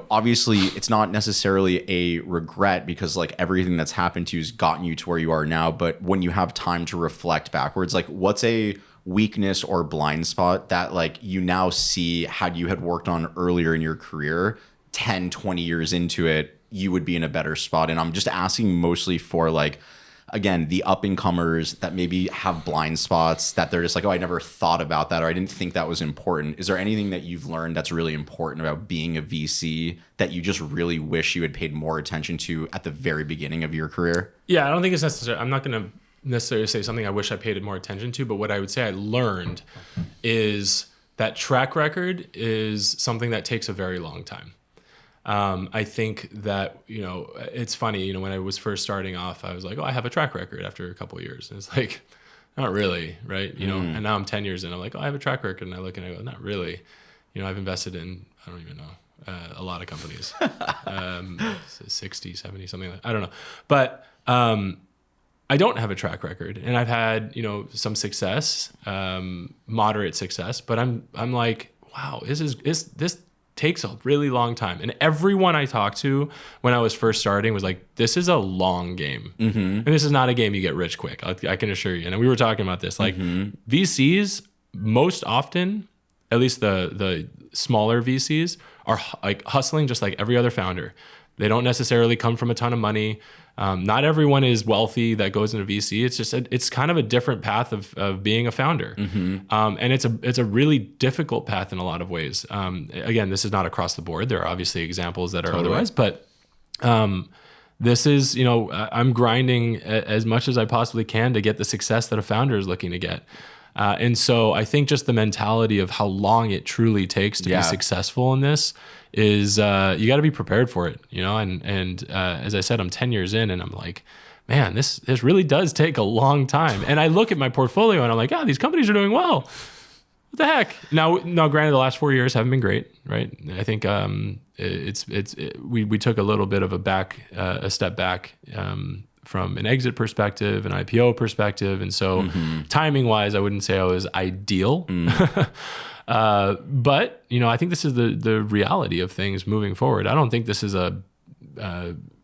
obviously it's not necessarily a regret because everything that's happened to you has gotten you to where you are now. But when you have time to reflect backwards, what's a weakness or blind spot that you now see had you had worked on earlier in your career, 10, 20 years into it, you would be in a better spot? And I'm just asking mostly for again, the up-and-comers that maybe have blind spots that they're just I never thought about that, or I didn't think that was important. Is there anything that you've learned that's really important about being a VC that you just really wish you had paid more attention to at the very beginning of your career? Yeah, I don't think it's necessary. I'm not going to necessarily say something I wish I paid more attention to, but what I would say I learned is that track record is something that takes a very long time. I think that, it's funny, when I was first starting off, I was like, I have a track record after a couple of years. And it's not really, right? And now I'm 10 years in, I'm like, I have a track record. And I look and I go, not really. I've invested in, I don't even know, a lot of companies, 60, 70, something like that. I don't know. But I don't have a track record. And I've had, some success, moderate success. But I'm like, wow, this takes a really long time. And everyone I talked to when I was first starting was like, this is a long game. And this is not a game you get rich quick. I can assure you. And we were talking about this, VCs most often, at least the smaller VCs, are hustling just like every other founder. They don't necessarily come from a ton of money. Not everyone is wealthy that goes into VC. It's just it's kind of a different path of being a founder, and it's a really difficult path in a lot of ways. Again, this is not across the board. There are obviously examples that are otherwise, but this is, I'm grinding as much as I possibly can to get the success that a founder is looking to get. And so I think just the mentality of how long it truly takes to be successful in this is you got to be prepared for it, and as I said, I'm 10 years in and I'm like, man, this really does take a long time. And I look at my portfolio and I'm like, these companies are doing well. What the heck? Now, granted, the last 4 years haven't been great, right? I think we took a little bit of a step back from an exit perspective, an IPO perspective. And so timing wise, I wouldn't say I was ideal. But, I think this is the reality of things moving forward. I don't think this is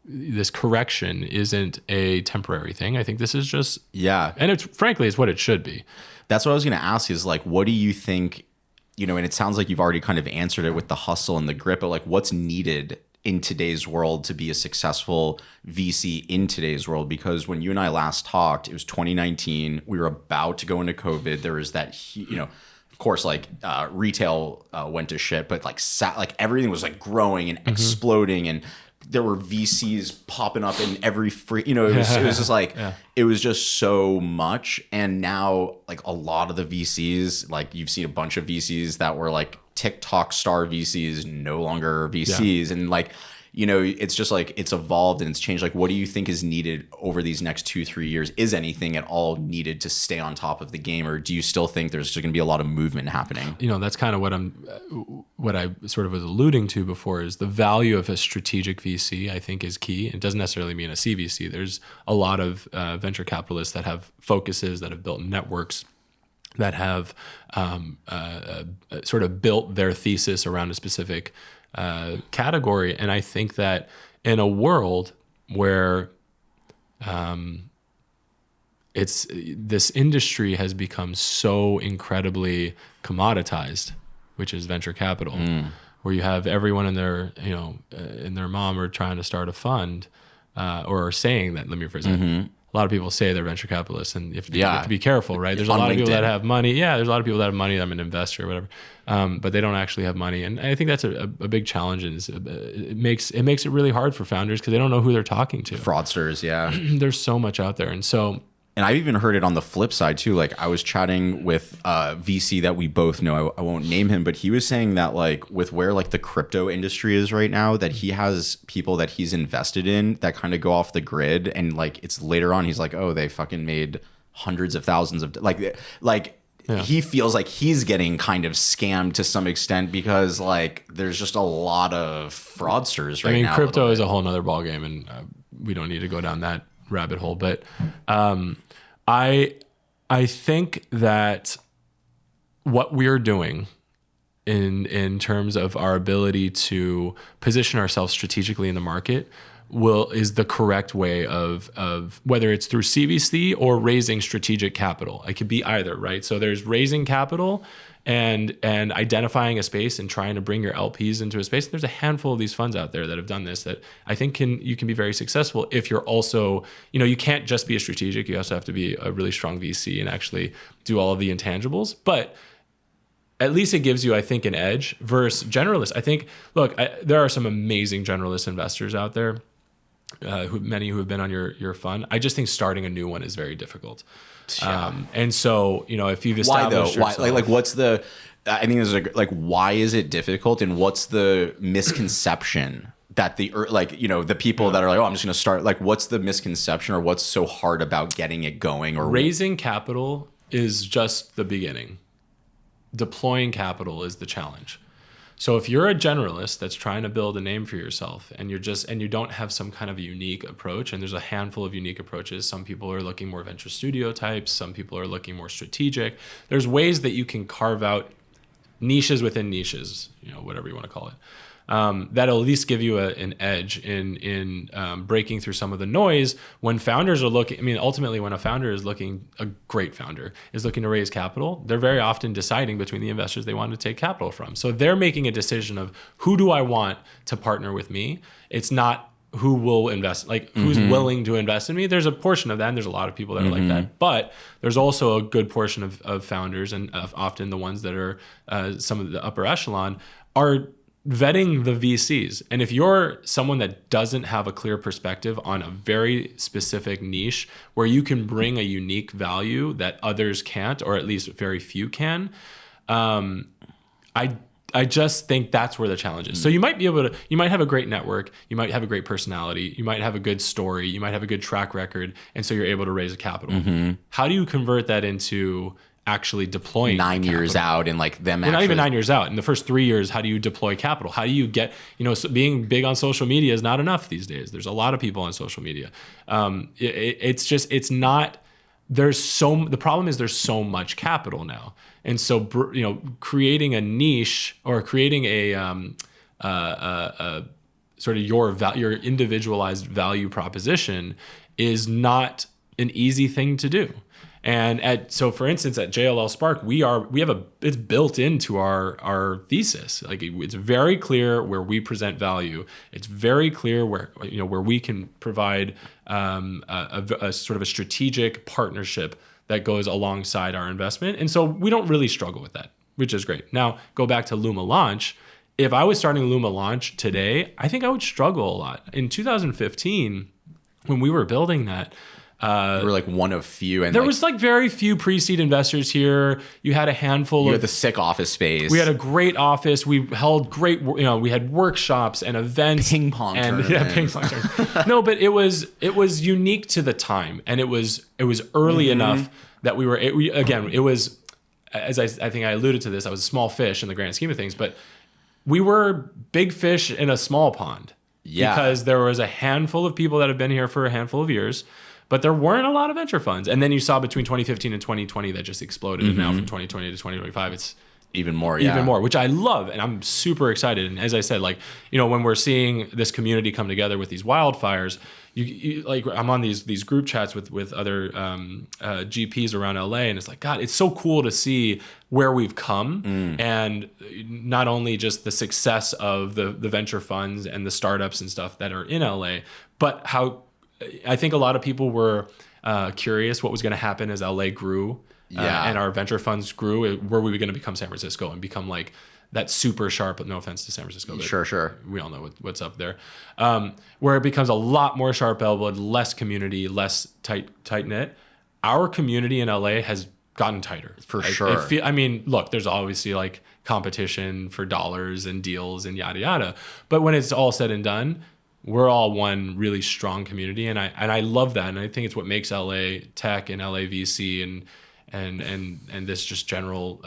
this correction isn't a temporary thing. I think this is just, and frankly, it's what it should be. That's what I was going to ask is like, what do you think, and it sounds like you've already kind of answered it with the hustle and the grit, but like what's needed in today's world to be a successful VC in today's world? Because when you and I last talked, it was 2019. We were about to go into COVID. There was that, of course, like retail went to shit, but like everything was like growing and exploding, and there were VCs popping up in every free, it was just like, it was just so much. And now like a lot of the VCs, like you've seen a bunch of VCs that were like TikTok star VCs, no longer VCs. And like, it's just like, it's evolved and it's changed. Like, what do you think is needed over these next 2-3 years? Is anything at all needed to stay on top of the game? Or do you still think there's going to be a lot of movement happening? That's kind of what I sort of was alluding to before, is the value of a strategic VC, I think, is key. It doesn't necessarily mean a CVC. There's a lot of venture capitalists that have focuses, that have built networks, that have sort of built their thesis around a specific category. And I think that in a world where this industry has become so incredibly commoditized, which is venture capital, where you have everyone in their mom are trying to start a fund or are saying that. Let me rephrase that. A lot of people say they're venture capitalists, and you have to be careful, right? There's a lot of people that have money. Yeah, there's a lot of people that have money. I'm an investor or whatever, but they don't actually have money. And I think that's a big challenge. And it makes it really hard for founders because they don't know who they're talking to. Fraudsters, yeah. There's so much out there, and so. And I've even heard it on the flip side too. Like I was chatting with a VC that we both know. I won't name him, but he was saying that like with where like the crypto industry is right now, that he has people that he's invested in that kind of go off the grid, and like it's later on he's like, oh, they fucking made hundreds of thousands of he feels like he's getting kind of scammed to some extent because like there's just a lot of fraudsters right now. I mean, crypto is a whole nother ballgame, and we don't need to go down that rabbit hole, but I think that what we're doing in terms of our ability to position ourselves strategically in the market is the correct way of whether it's through CVC or raising strategic capital. It could be either, right? So there's raising capital and identifying a space and trying to bring your LPs into a space. There's a handful of these funds out there that have done this that I think you can be very successful if you're also, you can't just be a strategic. You also have to be a really strong VC and actually do all of the intangibles. But at least it gives you, I think, an edge versus generalists. I think, look, there are some amazing generalist investors out there, many who have been on your fund. I just think starting a new one is very difficult. Yeah. And so, if you've established yourself, like what's the, I think there's like, why is it difficult, and what's the misconception that the people that are like, oh, I'm just going to start, like, what's the misconception or what's so hard about getting it going? Or raising capital is just the beginning. Deploying capital is the challenge. So if you're a generalist that's trying to build a name for yourself and you don't have some kind of a unique approach, and there's a handful of unique approaches. Some people are looking more venture studio types. Some people are looking more strategic. There's ways that you can carve out niches within niches, whatever you want to call it. That'll at least give you an edge in breaking through some of the noise when founders are looking. I mean, ultimately, when a founder is looking, a great founder is looking to raise capital, they're very often deciding between the investors they want to take capital from. So they're making a decision of who do I want to partner with me. It's not who will invest, like who's willing to invest in me. There's a portion of that, and there's a lot of people that are like that. But there's also a good portion of founders, and often the ones that are some of the upper echelon, are vetting the VCs. And if you're someone that doesn't have a clear perspective on a very specific niche where you can bring a unique value that others can't, or at least very few can, I just think that's where the challenge is. So you might have a great network, you might have a great personality, you might have a good story, you might have a good track record, and so you're able to raise a capital. How do you convert that into actually deploying 9 years out and like them not even 9 years out. In the first 3 years, how do you deploy capital? How do you get, so being big on social media is not enough these days. There's a lot of people on social media. The problem is there's so much capital now. And so, creating a niche or creating a sort of your individualized value proposition is not an easy thing to do. And so for instance, at JLL Spark, it's built into our thesis. Like it's very clear where we present value. It's very clear where we can provide a sort of a strategic partnership that goes alongside our investment. And so we don't really struggle with that, which is great. Now go back to Luma Launch. If I was starting Luma Launch today, I think I would struggle a lot. In 2015, when we were building that, we were like one of few, and there was like very few pre-seed investors here. You had a handful. You had the sick office space. We had a great office. We held great. We had workshops and events, ping pong tournaments. No, but it was unique to the time, and it was early enough that we were. It was, as I think I alluded to this. I was a small fish in the grand scheme of things, but we were big fish in a small pond. Yeah, because there was a handful of people that have been here for a handful of years. But there weren't a lot of venture funds. And then you saw between 2015 and 2020 that just exploded. And now from 2020 to 2025, it's even more, which I love. And I'm super excited. And as I said, when we're seeing this community come together with these wildfires, you like I'm on these group chats with other GPs around LA. And it's like, God, it's so cool to see where we've come. And not only just the success of the venture funds and the startups and stuff that are in LA, but how I think a lot of people were curious what was going to happen as LA grew and our venture funds grew. Were we going to become San Francisco and become like that super sharp, no offense to San Francisco, but sure. We all know what's up there, where it becomes a lot more sharp-elbowed, less community, less tight-knit. Our community in LA has gotten tighter. For sure. Look, there's obviously like competition for dollars and deals and yada, yada. But when it's all said and done, we're all one really strong community, and I love that, and I think it's what makes LA Tech and LA VC and this just general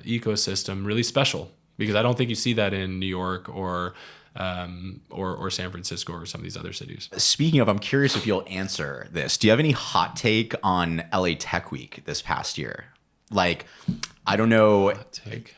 ecosystem really special, because I don't think you see that in New York or San Francisco or some of these other cities. Speaking of, I'm curious if you'll answer this. Do you have any hot take on LA Tech Week this past year? Like, I don't know.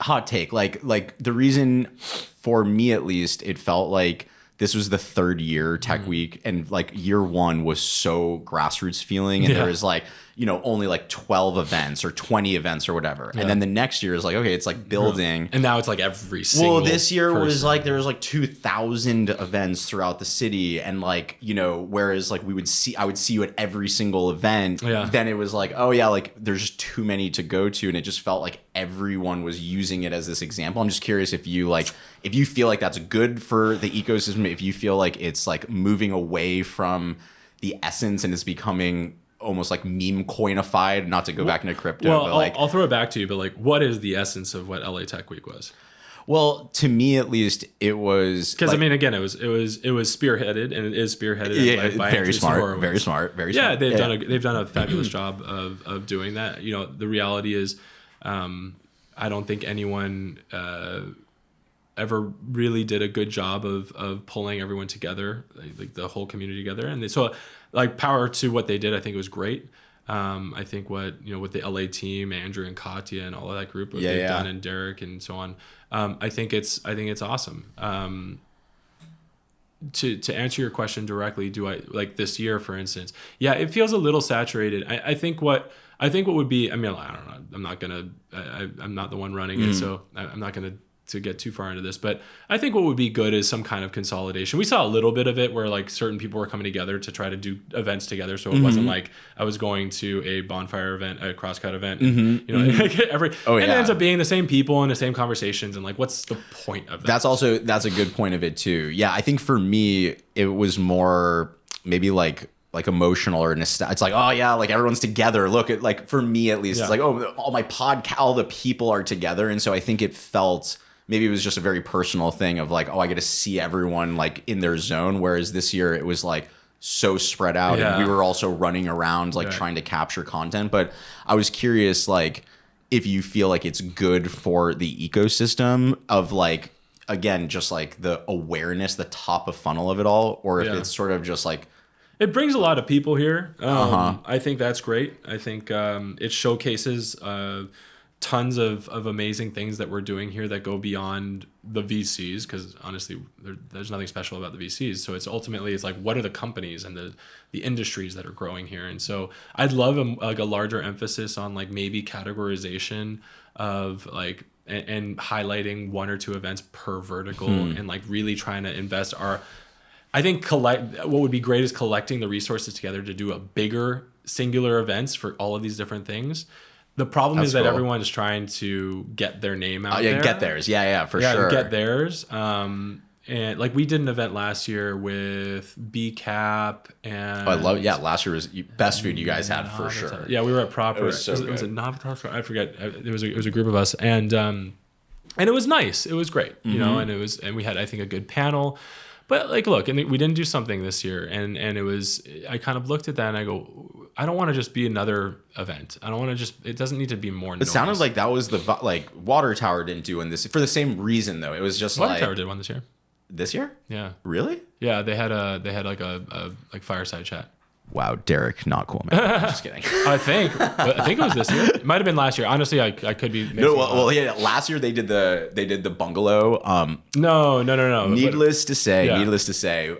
Hot take. Like the reason, for me at least, it felt like this was the third year Tech Week, and like year one was so grassroots feeling, and there was like, only like 12 events or 20 events or whatever. And then the next year is like, okay, it's like building. And now it's like every single this year person. was like, there was like 2,000 events throughout the city. And like, whereas like I would see you at every single event. Yeah. Then it was like, oh yeah, like there's just too many to go to. And it just felt like everyone was using it as this example. I'm just curious if you feel like that's good for the ecosystem, if you feel like it's like moving away from the essence and it's becoming almost like meme coinified, not to go back into crypto. Well, but I'll throw it back to you, but like, what is the essence of what LA Tech Week was? Well, to me at least, it was because again, it was spearheaded, and it is spearheaded by very smart, very smart. Yeah, they've done a fabulous job of doing that. The reality is, I don't think anyone ever really did a good job of pulling everyone together, like the whole community together. And so like power to what they did. I think it was great. I think with the LA team, Andrew and Katya and all of that group, what they've done, and Derek and so on. I think it's awesome. To answer your question directly, do I like this year, for instance? Yeah, it feels a little saturated. I think what would be, I mean, I don't know. I'm not the one running it, so I'm not gonna to get too far into this, but I think what would be good is some kind of consolidation. We saw a little bit of it where like certain people were coming together to try to do events together. So it wasn't like I was going to a bonfire event, a crosscut event, and, it ends up being the same people and the same conversations. And like, what's the point of that? That's a good point of it too. Yeah. I think for me, it was more maybe like emotional or nostalgia. It's like, oh yeah, like everyone's together. Look at, like, for me at least, it's like, oh, all the people are together. And so I think it felt, maybe it was just a very personal thing of like, oh, I get to see everyone like in their zone. Whereas this year it was like so spread out, and we were also running around like trying to capture content. But I was curious, like, if you feel like it's good for the ecosystem of like, again, just like the awareness, the top of funnel of it all, or if it's sort of just like, it brings a lot of people here. I think that's great. I think it showcases tons of amazing things that we're doing here that go beyond the VCs, because honestly, there's nothing special about the VCs. So it's ultimately, it's like, what are the companies and the industries that are growing here? And so I'd love a larger emphasis on like maybe categorization of like, and highlighting one or two events per vertical, and like really trying to invest I think what would be great is collecting the resources together to do a bigger singular events for all of these different things. The problem is that everyone is trying to get their name out there. Get theirs. Yeah, for sure. Get theirs. And like we did an event last year with BCAP and... I love it. Yeah, last year was best food you guys had for sure. Yeah, we were at Proper. It was so good. Was it Navitas? I forget. It was a group of us. And it was nice. It was great. You know, and we had, I think, a good panel. But like, look, and we didn't do something this year, and it was, I kind of looked at that and I go, I don't want to just be another event. I don't want to just, it doesn't need to be more noise. It sounded like that was like Water Tower didn't do in this for the same reason though. It was just Water Tower did one this year. This year? Yeah. Really? Yeah, they had like a fireside chat. Wow, Derek, not cool, man. I'm just kidding. I think it was this year. It might have been last year. Honestly, I could be. Yeah. Last year they did the bungalow. No. Needless to say.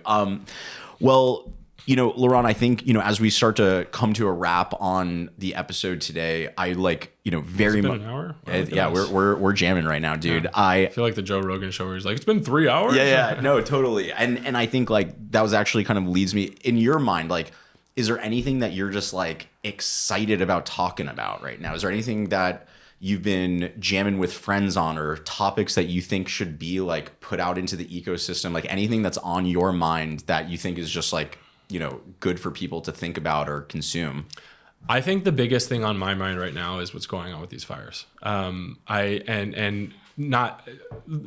Well, Laurent, I think, as we start to come to a wrap on the episode today, I like, very much. An hour? Yeah, we're jamming right now, dude. Yeah. I feel like the Joe Rogan show where he's like, it's been 3 hours. Yeah, no, totally. And I think like that was actually kind of leads me in your mind, like, is there anything that you're just like excited about talking about right now? Is there anything that you've been jamming with friends on, or topics that you think should be like put out into the ecosystem? Like anything that's on your mind that you think is just like, good for people to think about or consume? I think the biggest thing on my mind right now is what's going on with these fires. And not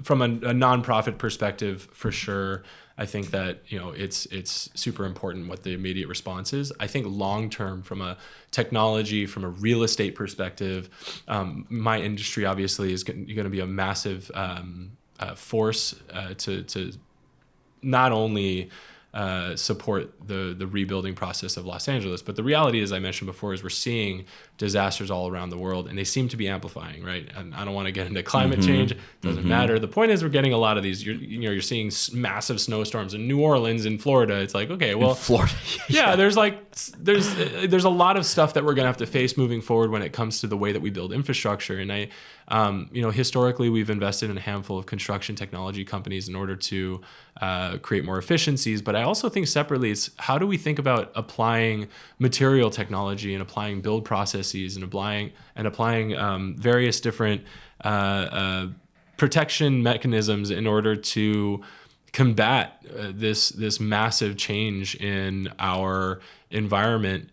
from a nonprofit perspective, for sure. I think that, it's super important what the immediate response is. I think long term, from a technology, from a real estate perspective, my industry obviously is going to be a massive force to not only support the rebuilding process of Los Angeles, but the reality, as I mentioned before, is we're seeing disasters all around the world, and they seem to be amplifying, right? And I don't want to get into climate change; it doesn't matter. The point is, we're getting a lot of these. You're seeing massive snowstorms in New Orleans, in Florida. It's like, okay, well, in Florida, yeah. There's a lot of stuff that we're gonna have to face moving forward when it comes to the way that we build infrastructure. And historically, we've invested in a handful of construction technology companies in order to create more efficiencies. But I also think separately, it's how do we think about applying material technology and applying build processes and applying various different protection mechanisms in order to combat this massive change in our environment.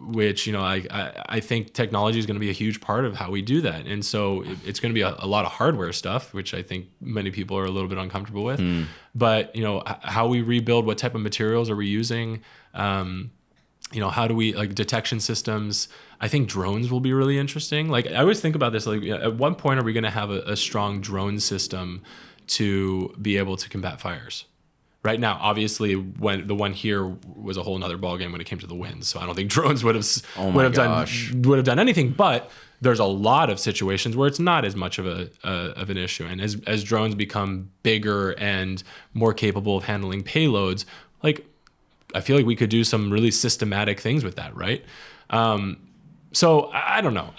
Which, I think technology is going to be a huge part of how we do that. And so it's going to be a lot of hardware stuff, which I think many people are a little bit uncomfortable with. But, how we rebuild, what type of materials are we using? How do we, like, detection systems? I think drones will be really interesting. Like, I always think about this, like, at what point are we going to have a strong drone system to be able to combat fires? right now. Obviously, when the one here was a whole nother ballgame when it came to the winds. So I don't think drones would have done anything. But there's a lot of situations where it's not as much of an issue. And as drones become bigger and more capable of handling payloads, like I feel like we could do some really systematic things with that, right? So I don't know.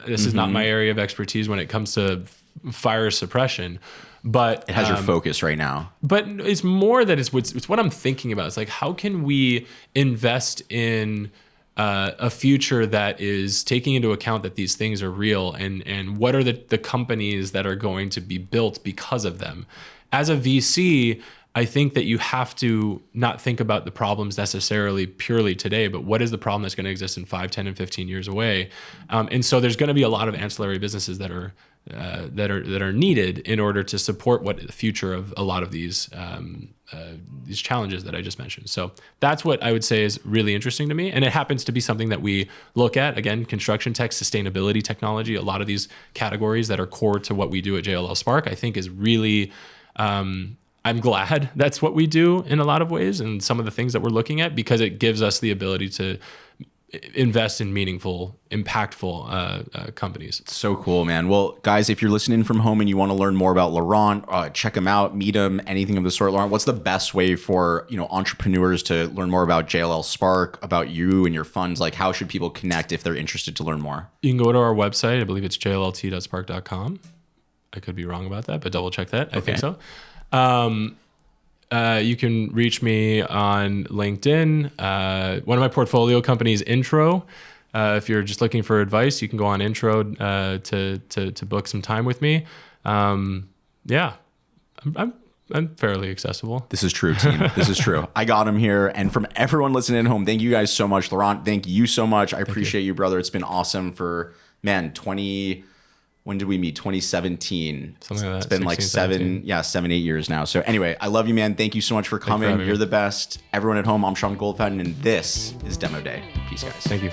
This is not my area of expertise when it comes to fire suppression, but it has your focus right now. But it's more that it's what I'm thinking about. It's like, how can we invest in a future that is taking into account that these things are real, and what are the companies that are going to be built because of them? As a VC, I think that you have to not think about the problems necessarily purely today, but what is the problem that's going to exist in 5, 10, and 15 years away? And so there's going to be a lot of ancillary businesses that are needed in order to support what the future of a lot of these challenges that I just mentioned. So that's what I would say is really interesting to me. And it happens to be something that we look at, again, construction tech, sustainability technology, a lot of these categories that are core to what we do at JLL Spark, I think is really, I'm glad that's what we do in a lot of ways, and some of the things that we're looking at, because it gives us the ability to invest in meaningful, impactful companies. So cool, man. Well, guys, if you're listening from home and you want to learn more about Laurent, check him out, meet him, anything of the sort. Laurent, what's the best way for entrepreneurs to learn more about JLL Spark, about you and your funds? Like, how should people connect if they're interested to learn more? You can go to our website. I believe it's jllt.spark.com. I could be wrong about that, but double check that. I think so. You can reach me on LinkedIn. One of my portfolio companies, Intro. If you're just looking for advice, you can go on Intro to book some time with me. I'm fairly accessible. This is true, team. This is true. I got him here. And from everyone listening at home, thank you guys so much. Laurent, thank you so much. I appreciate you, brother. It's been awesome for, when did we meet? 2017. Something like that. It's been 16, like 7, 8 years now. So anyway, I love you, man. Thank you so much for coming. You're the best. Everyone at home, I'm Sean Goldfaden, and this is Demo Day. Peace, guys. Thank you.